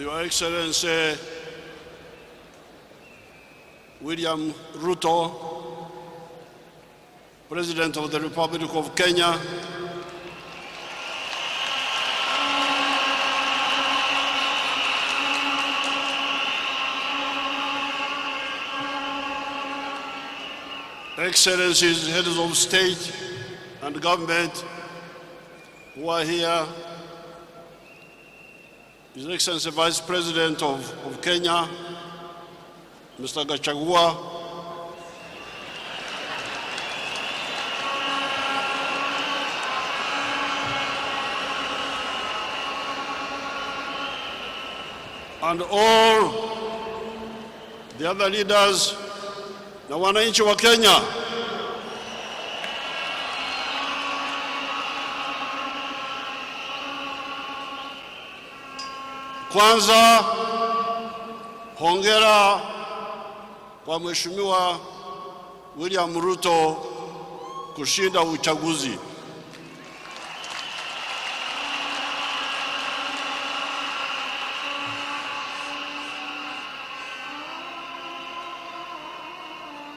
Your Excellency William Ruto, President of the Republic of Kenya, Excellencies, heads of state and government who are here, His Excellency Vice President of Kenya, Mr. Gachagua, and all the other leaders na wananchi wa Kenya. Kwanza, hongera kwa Mheshimiwa William Ruto kushinda uchaguzi.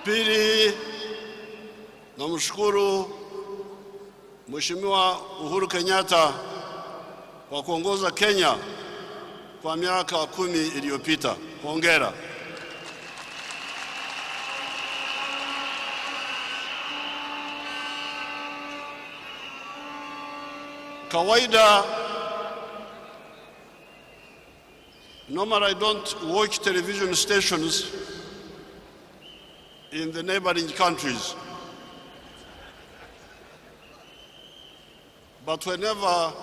Pili, namshukuru Mheshimiwa Uhuru Kenyatta kwa kuongoza Kenya kwa miaka 10 iliyopita. Hongera. Kawaida, normally I don't watch television stations in the neighboring countries. But whenever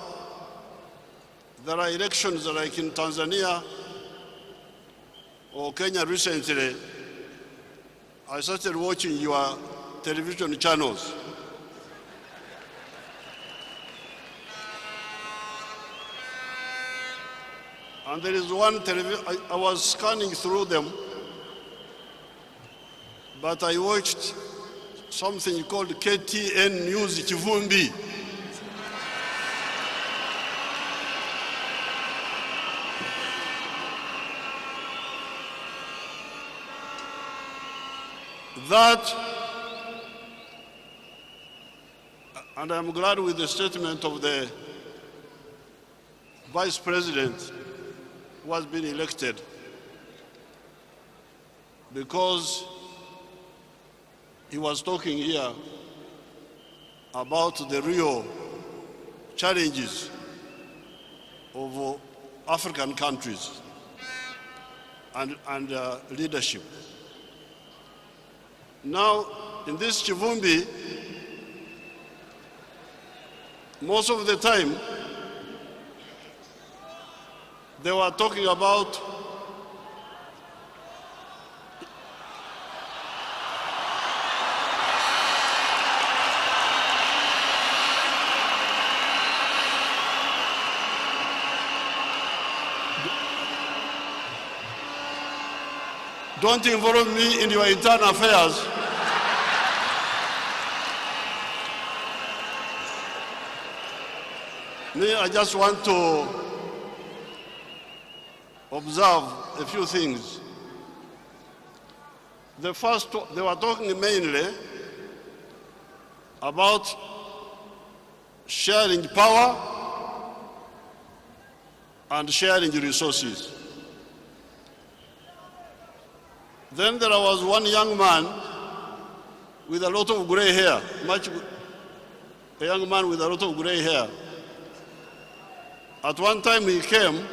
there are elections like in Tanzania or Kenya recently, I started watching your television channels. And there is one television, I was scanning through them, but I watched something called KTN News Chivumbi. That, and I'm glad with the statement of the Vice President who has been elected, because he was talking here about the real challenges of African countries and leadership. Now, in this Chivumbi, most of the time, they were talking about don't involve me in your internal affairs. Me, I just want to observe a few things. The first, they were talking mainly about sharing power and sharing resources. Then there was one young man with a lot of gray hair, a young man with a lot of gray hair. At one time he came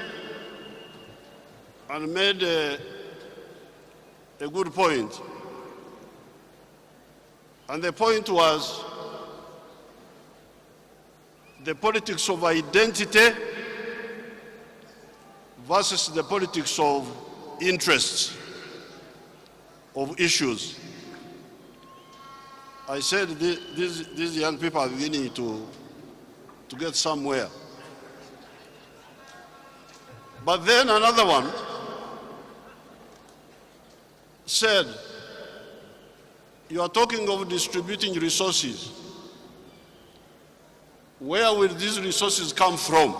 and made a good point. And the point was the politics of identity versus the politics of interests, of issues. I said these young people are beginning to get somewhere. But then another one said, you are talking of distributing resources. Where will these resources come from?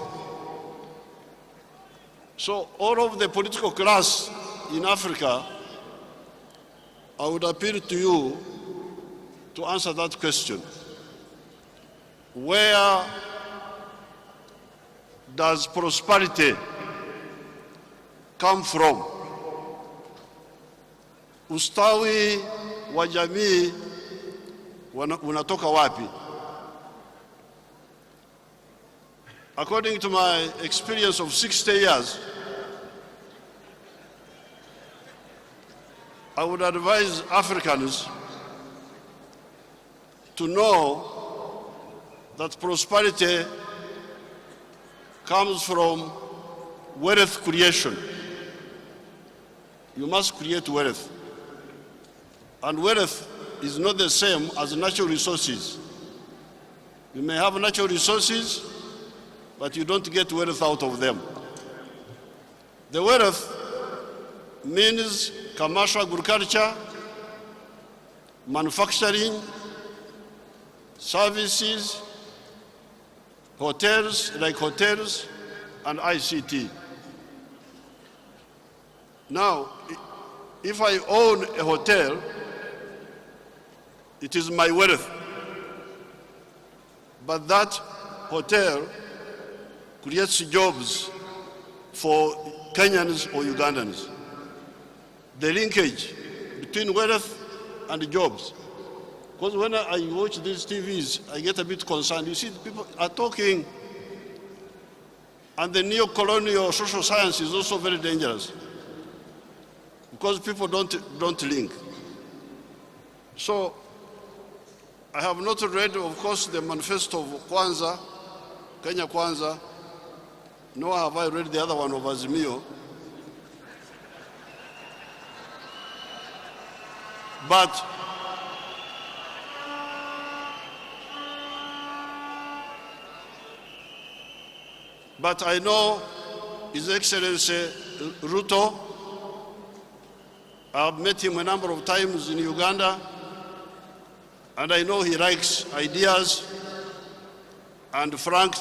So all of the political class in Africa, I would appeal to you to answer that question. Where does prosperity come from? Ustawi wa jamii unatoka wapi? According to my experience of 60 years, I would advise Africans to know that prosperity comes from wealth creation. You must create wealth. And wealth is not the same as natural resources. You may have natural resources, but you don't get wealth out of them. The wealth means commercial agriculture, manufacturing, services, hotels, and ICT. Now, if I own a hotel, it is my wealth. But that hotel creates jobs for Kenyans or Ugandans. The linkage between wealth and jobs. Because when I watch these TVs, I get a bit concerned. You see, people are talking, and the neo-colonial social science is also very dangerous, because people don't link. So, I have not read, of course, the manifesto of Kwanza, Kenya Kwanza, nor have I read the other one of Azimio. But I know His Excellency Ruto. I've met him a number of times in Uganda, and I know he likes ideas and frank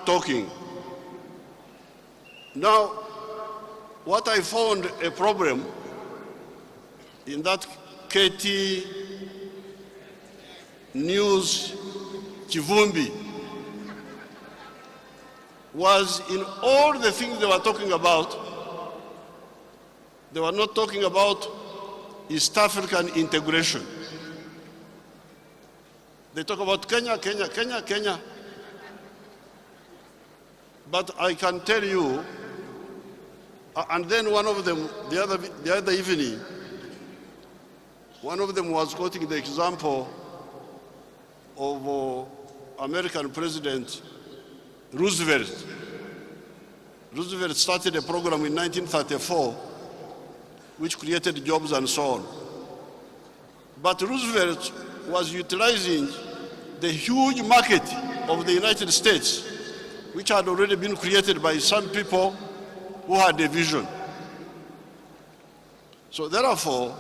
talking. Now, what I found a problem in that KT News Chivumbi was in all the things they were talking about, they were not talking about East African integration. They talk about Kenya, Kenya, Kenya, Kenya. But I can tell you, and then one of them, the other evening, one of them was quoting the example of American President Roosevelt. Roosevelt started a program in 1934 which created jobs and so on. But Roosevelt was utilizing the huge market of the United States, which had already been created by some people who had a vision. So therefore,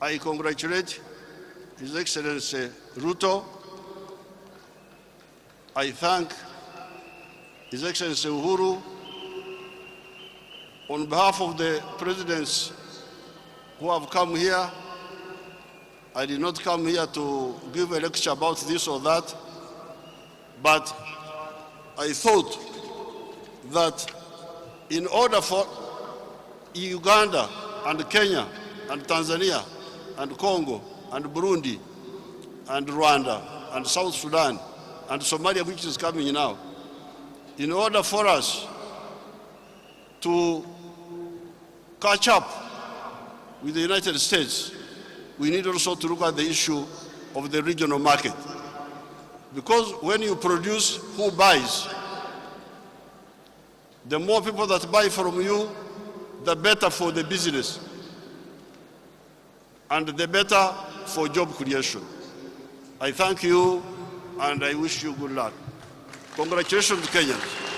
I congratulate His Excellency Ruto. I thank His Excellency Uhuru. On behalf of the presidents who have come here, I did not come here to give a lecture about this or that, but I thought that in order for Uganda and Kenya and Tanzania and Congo and Burundi and Rwanda and South Sudan and Somalia, which is coming now, in order for us to catch up with the United States, we need also to look at the issue of the regional market. Because when you produce, who buys? The more people that buy from you, the better for the business, and the better for job creation. I thank you, and I wish you good luck. Congratulations, Kenyans.